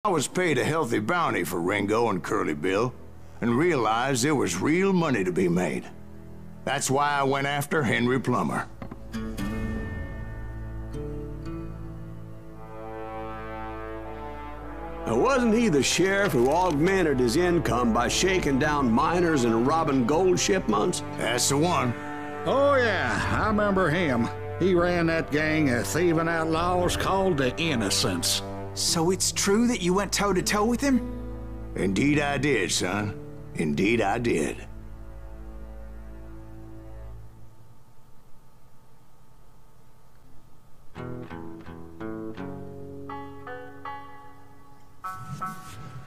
I was paid a healthy bounty for Ringo and Curly Bill, and realized there was real money to be made. That's why I went after Henry Plummer. Now, wasn't he the sheriff who augmented his income by shaking down miners and robbing gold shipments? That's the one. Oh yeah, I remember him. He ran that gang of thieving outlaws called the Innocents. So it's true that you went toe-to-toe with him? Indeed I did, son. Indeed I did.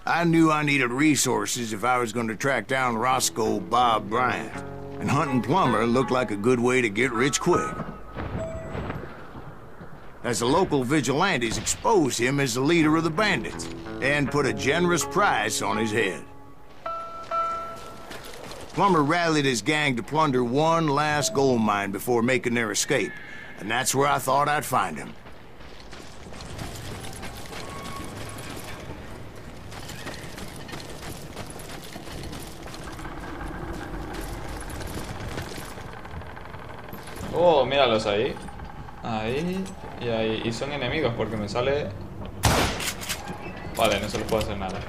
I knew I needed resources if I was going to track down Roscoe Bob Bryant, and hunting Plummer looked like a good way to get rich quick. As the local vigilantes exposed him as the leader of the bandits, and put a generous price on his head. Plummer rallied his gang to plunder one last gold mine before making their escape, and that's where I thought I'd find him. Oh, míralos ahí. Ahí y ahí. Y son enemigos porque me sale... Vale, no se les puede hacer nada.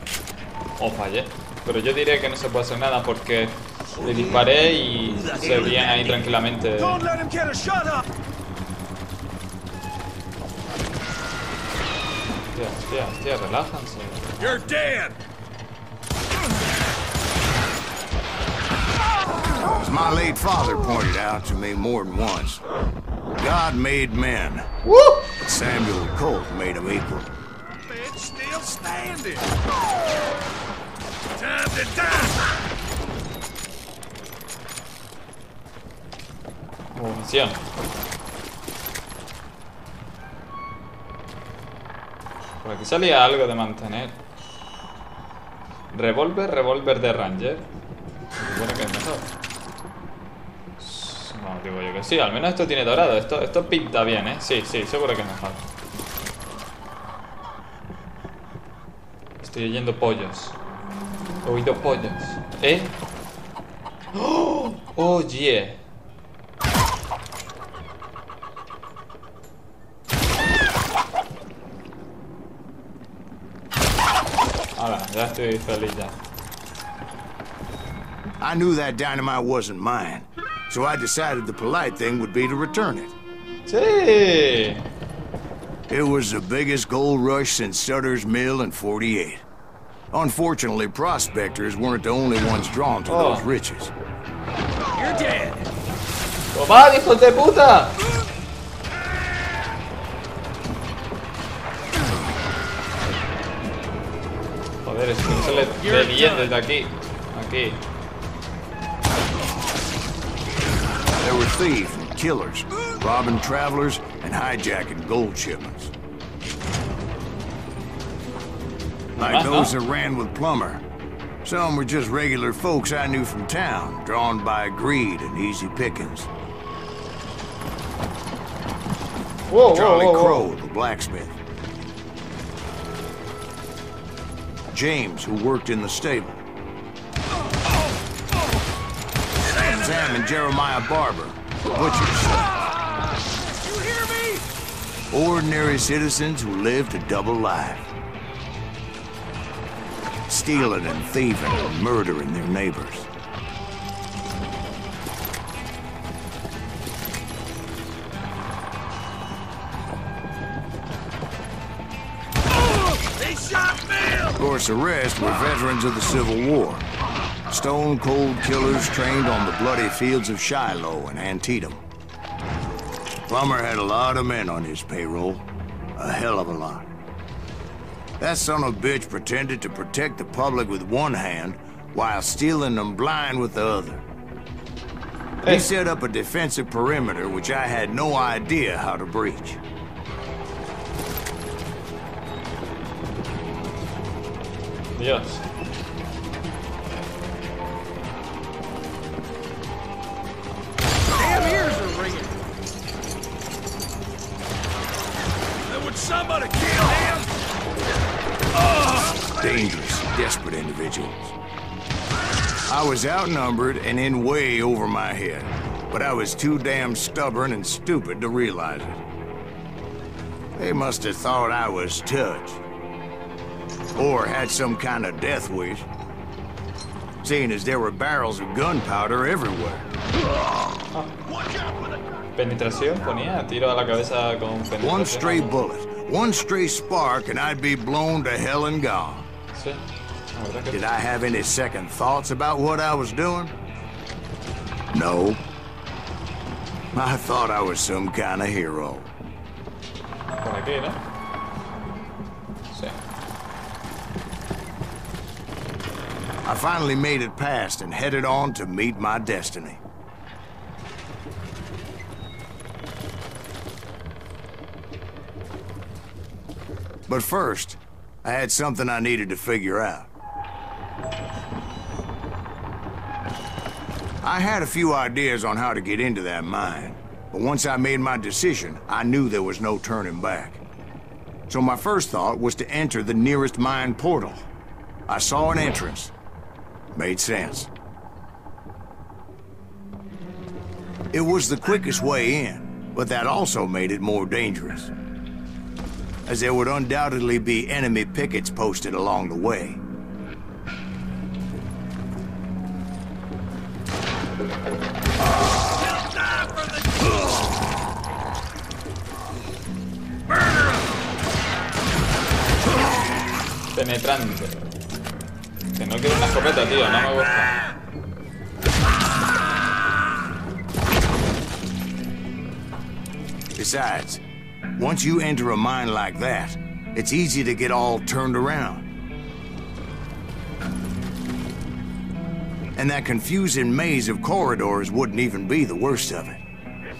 Oh, fallé. Pero yo diría que no se puede hacer nada porque le disparé y seguían ahí tranquilamente. Hostia, relájanse. You're dead. As my late father pointed out to me more than once, God made men. Woo! Samuel Colt made them equal. It's still standing. Time to die. Munición. Por aquí salía algo de mantener. Revólver de Ranger. Bueno, que es mejor. No, digo yo que sí. Al menos esto tiene dorado. Esto pinta bien, ¿eh? Sí, seguro que es mejor. Estoy oyendo pollos. He oído pollos. ¿Eh? ¡Oh! ¡Oh, yeah! Ahora, ya estoy feliz ya. I knew that dynamite wasn't mine, so I decided the polite thing would be to return it. Sí. It was the biggest gold rush since Sutter's Mill in '48. Unfortunately, prospectors weren't the only ones drawn to those riches. You're dead. ¡Tomad, hijos de puta! Joder, es que no se le ve bien desde aquí. Aquí. There were thieves and killers, robbing travelers and hijacking gold shipments. Like those that ran with Plummer. Some were just regular folks I knew from town, drawn by greed and easy pickings. Whoa, Charlie whoa, whoa, Crow, whoa. the blacksmith. James, who worked in the stable. Sam and Jeremiah Barber, the butcher's son. You hear me? Ordinary citizens who lived a double life. Stealing and thieving and murdering their neighbors. They shot me! Of course, the rest were veterans of the Civil War. Stone-cold killers trained on the bloody fields of Shiloh and Antietam. Plummer had a lot of men on his payroll. A hell of a lot. That son of a bitch pretended to protect the public with one hand while stealing them blind with the other. He set up a defensive perimeter which I had no idea how to breach. Dios. Damn ears are ringing. Would somebody kill him? Oh! dangerous, desperate individuals. I was outnumbered and in way over my head, but I was too damn stubborn and stupid to realize it. They must have thought I was touched. Or had some kind of death wish, seeing as there were barrels of gunpowder everywhere. Penetración, ponía tiro a la cabeza con penetración. One stray bullet, one stray spark, and I'd be blown to hell and gone. Sí. La verdad que Did I have any second thoughts about what I was doing? No. I thought I was some kind of hero. por aquí, ¿no? Sí. I finally made it past and headed on to meet my destiny. But first, I had something I needed to figure out. I had a few ideas on how to get into that mine, but once I made my decision, I knew there was no turning back. So my first thought was to enter the nearest mine portal. I saw an entrance. Made sense. It was the quickest way in, but that also made it more dangerous, as there would undoubtedly be enemy pickets posted along the way. Penetrante. Que no quiero una escopeta, tío, no me gusta. Besides, once you enter a mine like that, it's easy to get all turned around. And that confusing maze of corridors wouldn't even be the worst of it.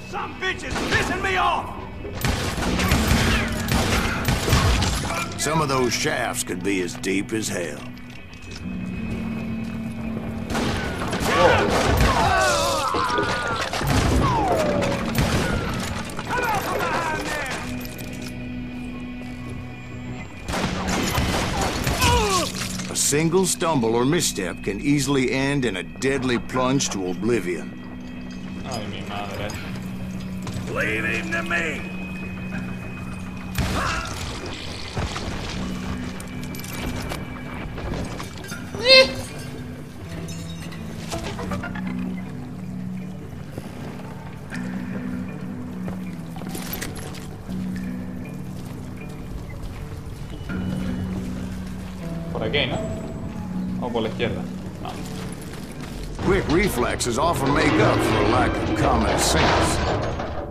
Some bitch is pissing me off! Some of those shafts could be as deep as hell. A single stumble or misstep can easily end in a deadly plunge to oblivion. Ay, mi madre. Leave him to me! Por aquí, ¿no? O por la izquierda. No. Quick reflexes often make up for a lack of common sense.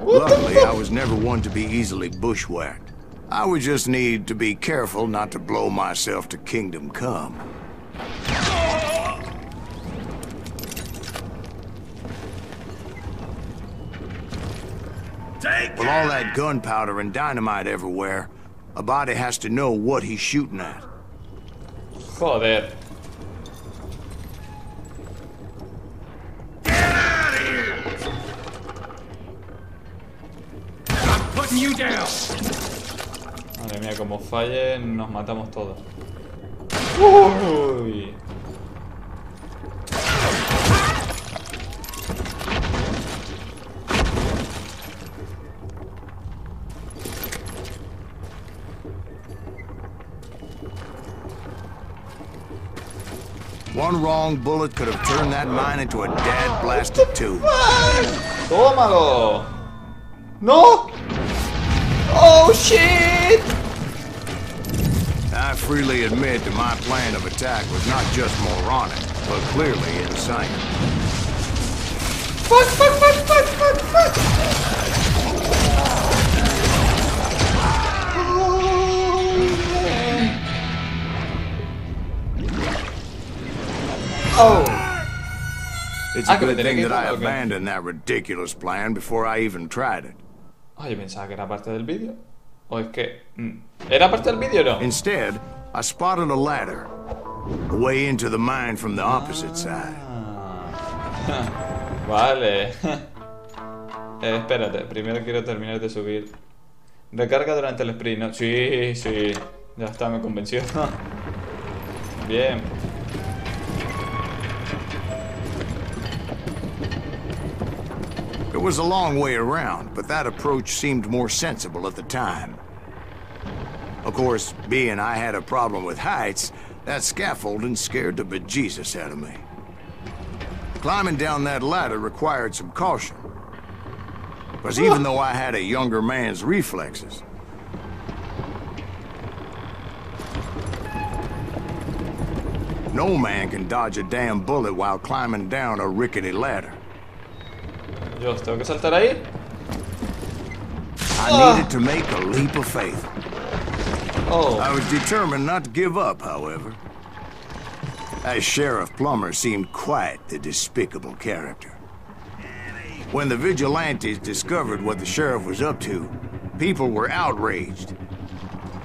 Luckily, I was never one to be easily bushwhacked. I would just need to be careful not to blow myself to kingdom come. With all that gunpowder and dynamite everywhere, a body has to know what he's shooting at. Joder. Putting you down! Madre mía, como falle, nos matamos todos. Uy. One wrong bullet could have turned that mine into a dad-blasted tube. ¡Tómalo! ¡No! ¡Oh, shit! I freely admit that my plan of attack was not just moronic, but clearly insane. ¡Fuck, fuck, fuck, fuck, fuck, fuck! Oh! It's a good thing that I abandoned that ridiculous plan before I even tried it. Oh, yo pensaba que era parte del vídeo. O es que... ¿Era parte del vídeo o no? Instead, I spotted a ladder, a way into the mine from the opposite side. Vale. Espérate, primero quiero terminar de subir. Recarga durante el sprint, ¿no? Sí, sí. Ya está, me convenció. Bien. It was a long way around, but that approach seemed more sensible at the time. Of course, being I had a problem with heights, that scaffolding scared the bejesus out of me. Climbing down that ladder required some caution. Because even though I had a younger man's reflexes, no man can dodge a damn bullet while climbing down a rickety ladder. Dios, ¿tengo que saltar ahí? I needed to make a leap of faith. Oh. I was determined not to give up, however. That Sheriff Plummer seemed quite the despicable character. When the vigilantes discovered what the sheriff was up to, people were outraged.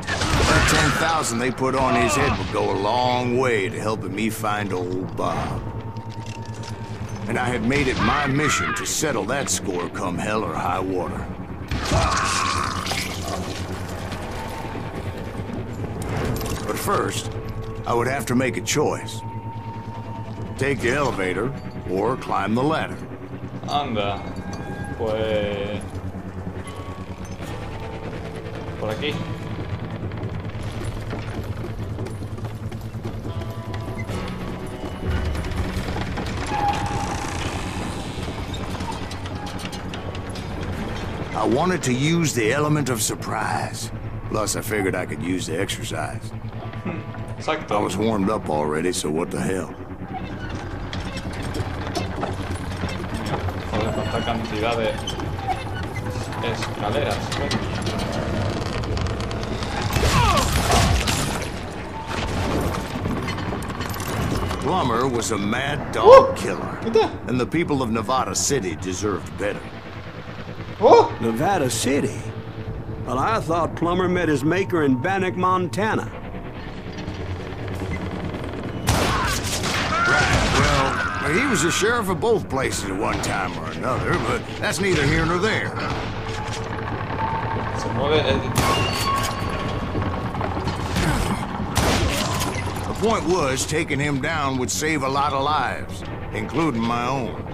That 10,000 they put on his head would go a long way to helping me find old Bob. And I had made it my mission to settle that score come hell or high water. But first, I would have to make a choice. Take the elevator or climb the ladder. Anda. Pues... por aquí. I wanted to use the element of surprise. Plus, I figured I could use the exercise. Exacto. I was warmed up already, so what the hell? Joder, cuánta cantidad de escaleras. Plummer was a mad dog killer, and the people of Nevada City deserved better. Oh! Nevada City? Well, I thought Plummer met his maker in Bannock, Montana. Right, well, he was the sheriff of both places at one time or another, but that's neither here nor there. Se mueve el... The point was, taking him down would save a lot of lives, including my own.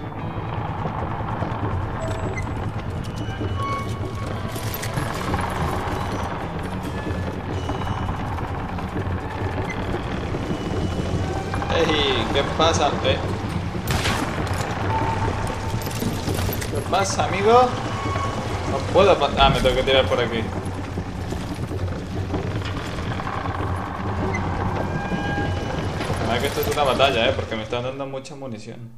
Hey, ¿qué pasa? ¿Qué pasa, amigo? No puedo pasar. Ah, me tengo que tirar por aquí. Además que esto es una batalla, porque me están dando mucha munición.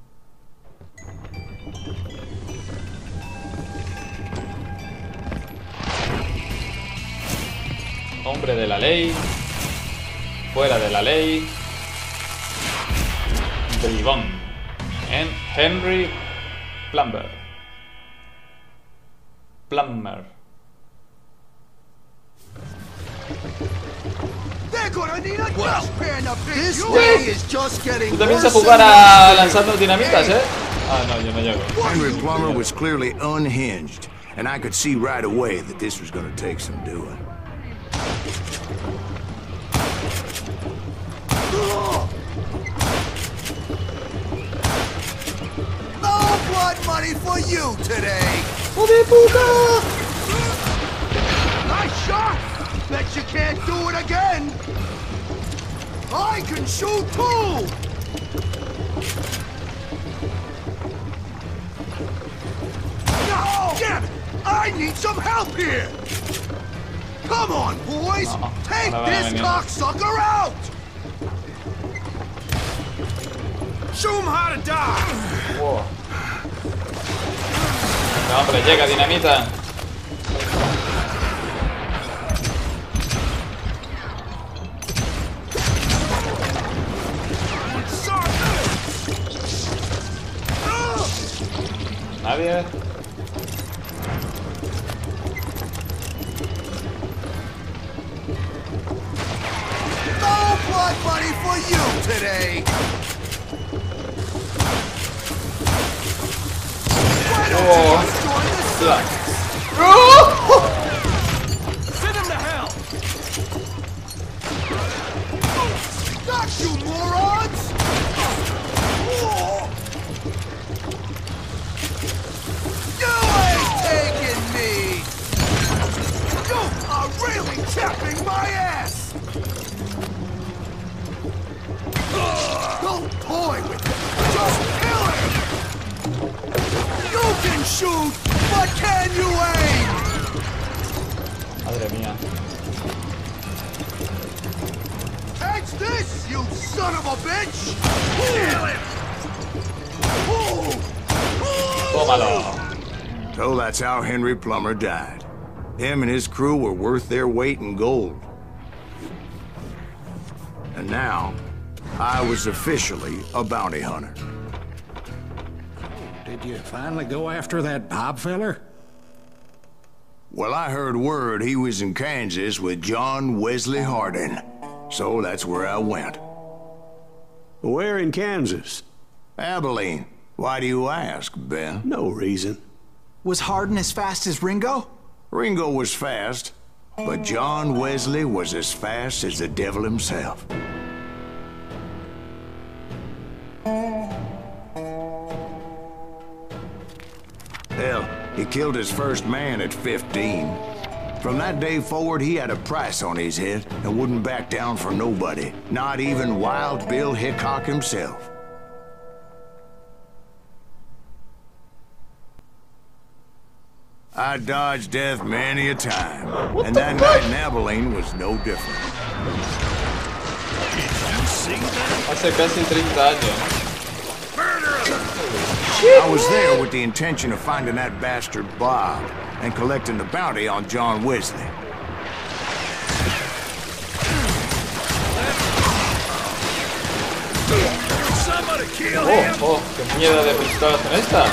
Hombre de la ley. Fuera de la ley. Bribón. Henry Plummer. Tú también sabes jugar a lanzando dinamitas, ¿eh? Ah, no, yo no llego. Henry Plummer was clearly unhinged, and I could see right away that this was going to take some doing. No blood money for you today! ¡Joder, puta! Nice shot! Bet you can't do it again! I can shoot too! No! Damn it! I need some help here! Come on, boys! Take this cocksucker out! Show him how to die! Wow. No, hombre, llega dinamita. Nadie. No blood money for you today! Why don't you just join the Send him to hell! you morons! You ain't taking me! You are really chapping my ass! Don't toy with him! Just kill him! You can shoot, but can you aim? Madre mía. Catch this, you son of a bitch! Kill him! Tómalo. So that's how Henry Plummer died. Him and his crew were worth their weight in gold. And now, I was officially a bounty hunter. Did you finally go after that Bob feller? Well, I heard word he was in Kansas with John Wesley Hardin. So that's where I went. Where in Kansas? Abilene. Why do you ask, Ben? No reason. Was Hardin as fast as Ringo? Ringo was fast, but John Wesley was as fast as the devil himself. Hell, he killed his first man at 15. From that day forward, he had a price on his head and wouldn't back down for nobody, not even Wild Bill Hickok himself. I dodged death many a time, and that night in Abilene was no different. Hace casi 30 años. I was there with the intention of finding that bastard Bob and collecting the bounty on John Wesley. Oh, qué mierda de pistolas son estas.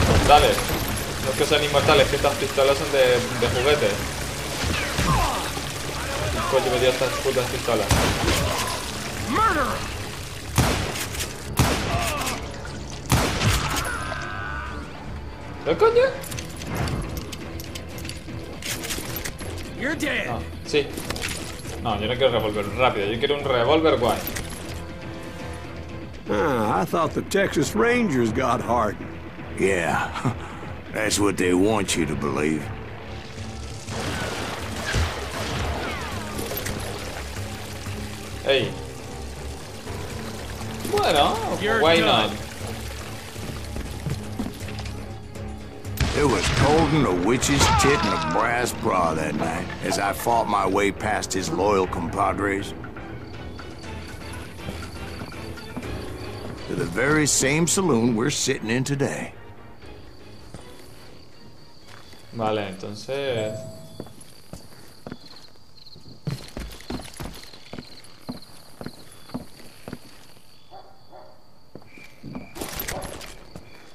Mortales. No es que sean inmortales, que estas pistolas son de juguete. Coño, me dio estas putas pistolas. ¿Qué coño? You're dead. Ah, sí. No, yo no quiero revólver rápido, yo quiero un revólver guay. Ah, I thought the Texas Rangers got Hardin. Yeah, that's what they want you to believe. Hey. Bueno, why not? It was cold in a witch's tit and a brass bra that night as I fought my way past his loyal compadres to the very same saloon we're sitting in today. Vale, entonces...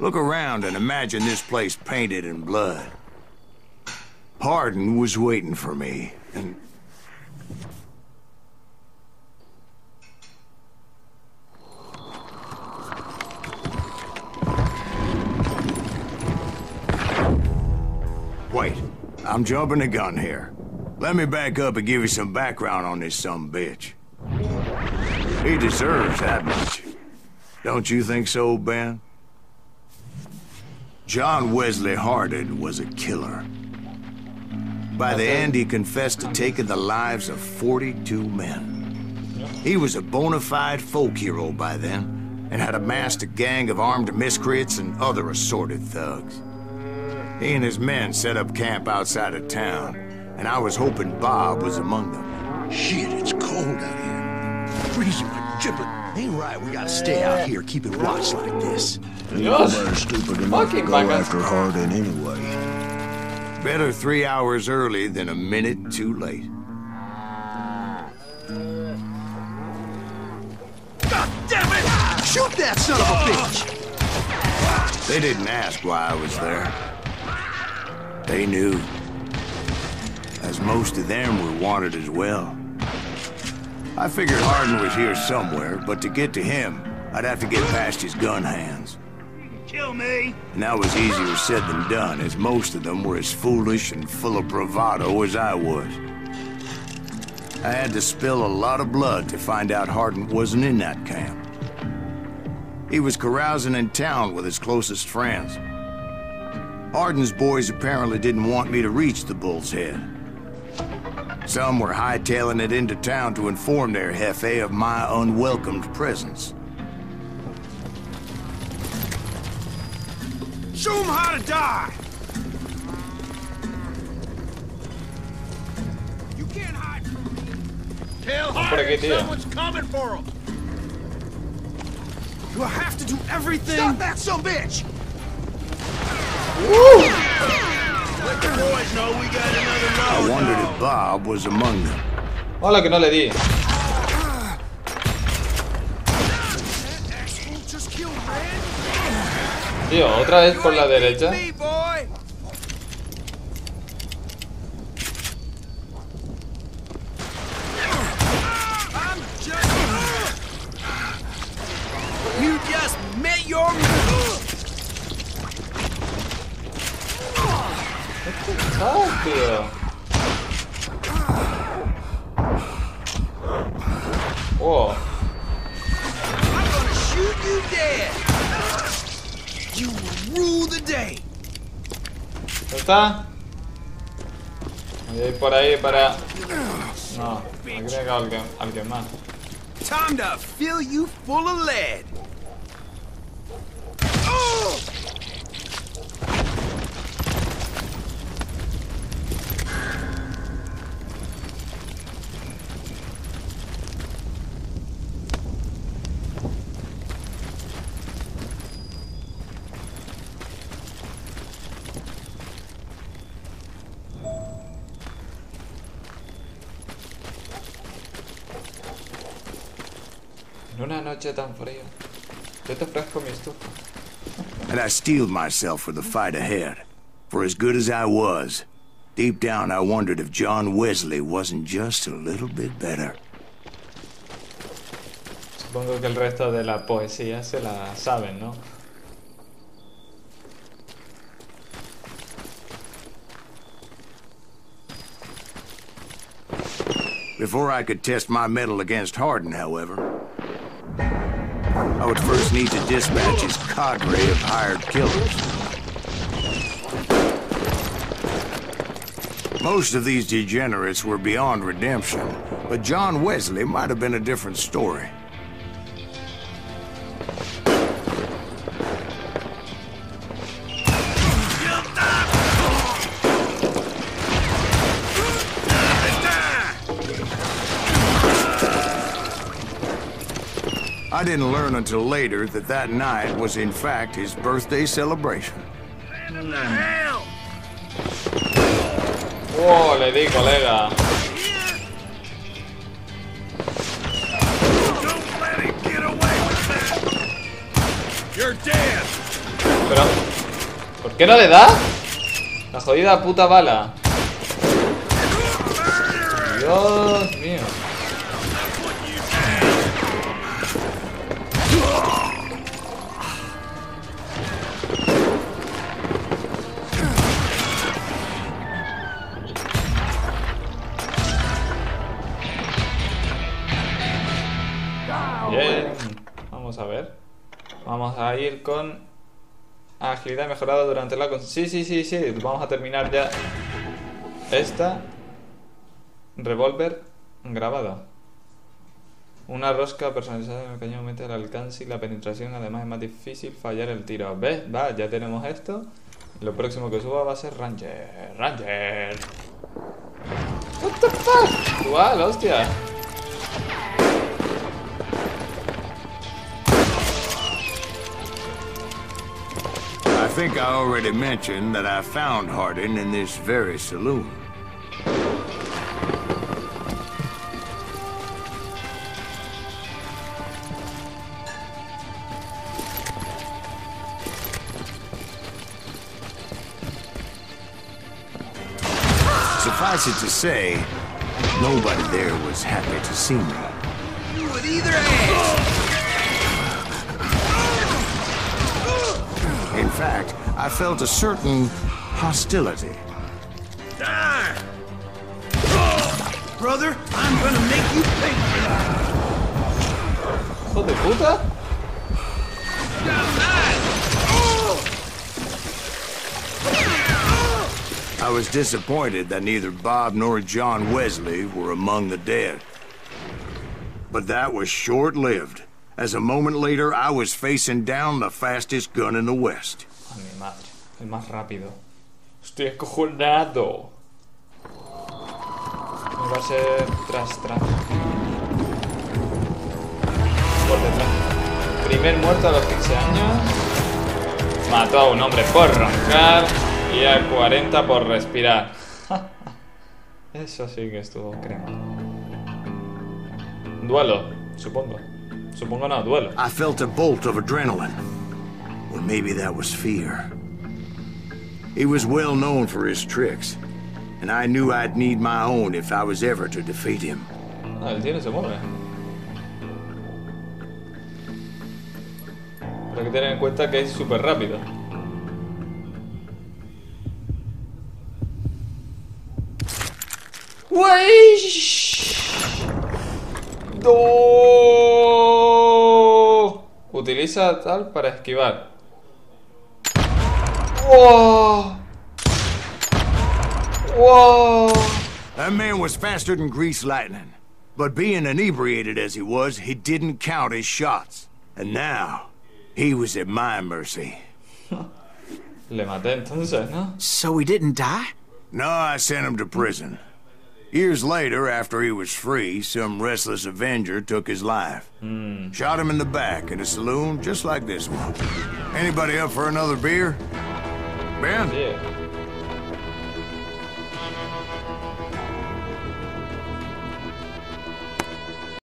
Look around and imagine this place painted in blood. Hardin was waiting for me, and... Wait, I'm jumping the gun here. Let me back up and give you some background on this sumbitch. He deserves that much. Don't you think so, Ben? John Wesley Hardin was a killer. By the end, he confessed to taking the lives of 42 men. He was a bona fide folk hero by then, and had amassed a gang of armed miscreants and other assorted thugs. He and his men set up camp outside of town, and I was hoping Bob was among them. Shit, it's cold out here. Freezing like gibbet. Ain't right, we gotta stay out here keeping watch like this. Dios, Stupid enough to fucking go vacas. after Hardin anyway. Better 3 hours early than a minute too late. God damn it! Shoot that son of a bitch! They didn't ask why I was there. They knew. As most of them were wanted as well. I figured Hardin was here somewhere, but to get to him, I'd have to get past his gun hands. kill me. And that was easier said than done, as most of them were as foolish and full of bravado as I was. I had to spill a lot of blood to find out Hardin wasn't in that camp. He was carousing in town with his closest friends. Hardin's boys apparently didn't want me to reach the Bull's Head. Some were hightailing it into town to inform their jefe of my unwelcomed presence. Show them how to die. You can't hide from me. Tell Hardin someone's coming for him. Do I have to do everything? Stop that sumbitch! Let the boys know we got another load. I wondered if Bob was among them. Hola, que no le di. Tío, otra vez por la derecha. You just met your Ah, tío. Oh. I'm gonna shoot you dead. You will rule the day. ¿Ya está? Voy a ir por ahí para... No, agrega alguien más. Time to fill you full of lead. En una noche tan fría, yo te ofrezco mi estufa. And I steeled myself for the fight ahead. For as good as I was, deep down I wondered if John Wesley wasn't just a little bit better. Supongo que el resto de la poesía se la saben, ¿no? Before I could test my mettle against Hardin, however, I would first need to dispatch his cadre of hired killers. Most of these degenerates were beyond redemption, but John Wesley might have been a different story. I didn't learn until later that that night was in fact his birthday celebration. Oh, le di, colega. Don't let him get away with that. You're dead. Pero, ¿por qué no le da? La jodida puta bala. Dios mío. Bien, vamos a ver. Vamos a ir con agilidad mejorada durante la... Sí, vamos a terminar ya esta. Revólver grabado. Una rosca personalizada en el cañón aumenta el alcance y la penetración. Además es más difícil fallar el tiro. ¿Ves? Va, ya tenemos esto. Lo próximo que suba va a ser Ranger. Ranger. What the fuck? Igual, hostia. I think I already mentioned that I found Hardin in this very saloon. Suffice it to say, nobody there was happy to see me. With either hand. In fact, I felt a certain hostility. Die! Brother, I'm gonna make you pay for that! ¡Hijo de puta! I was disappointed that neither Bob nor John Wesley were among the dead. But that was short-lived, as a moment later I was facing down the fastest gun in the West. A mi madre, el más rápido. Estoy acojonado. Me va a ser tras. Por detrás. Primer muerto a los 15 años. Mató a un hombre por roncar y a 40 por respirar. Eso sí que estuvo crema. Duelo, supongo. Supongo no, duelo. I felt a bolt of adrenaline. Or maybe that was fear. He was well known for his tricks, and I knew I'd need my own if I was ever to defeat him. Ah, el tío no se mueve. Pero hay que tener en cuenta que es súper rápido. ¡No! Utiliza tal para esquivar. ¡Wow! ¡Wow! That man was faster than greased lightning. But being inebriated as he was, he didn't count his shots. And now, he was at my mercy. Le maté entonces, ¿no? So he didn't die? No, I sent him to prison. Years later, after he was free, some restless avenger took his life. Shot him in the back in a saloon just like this one. Anybody up for another beer? Ben? Yeah.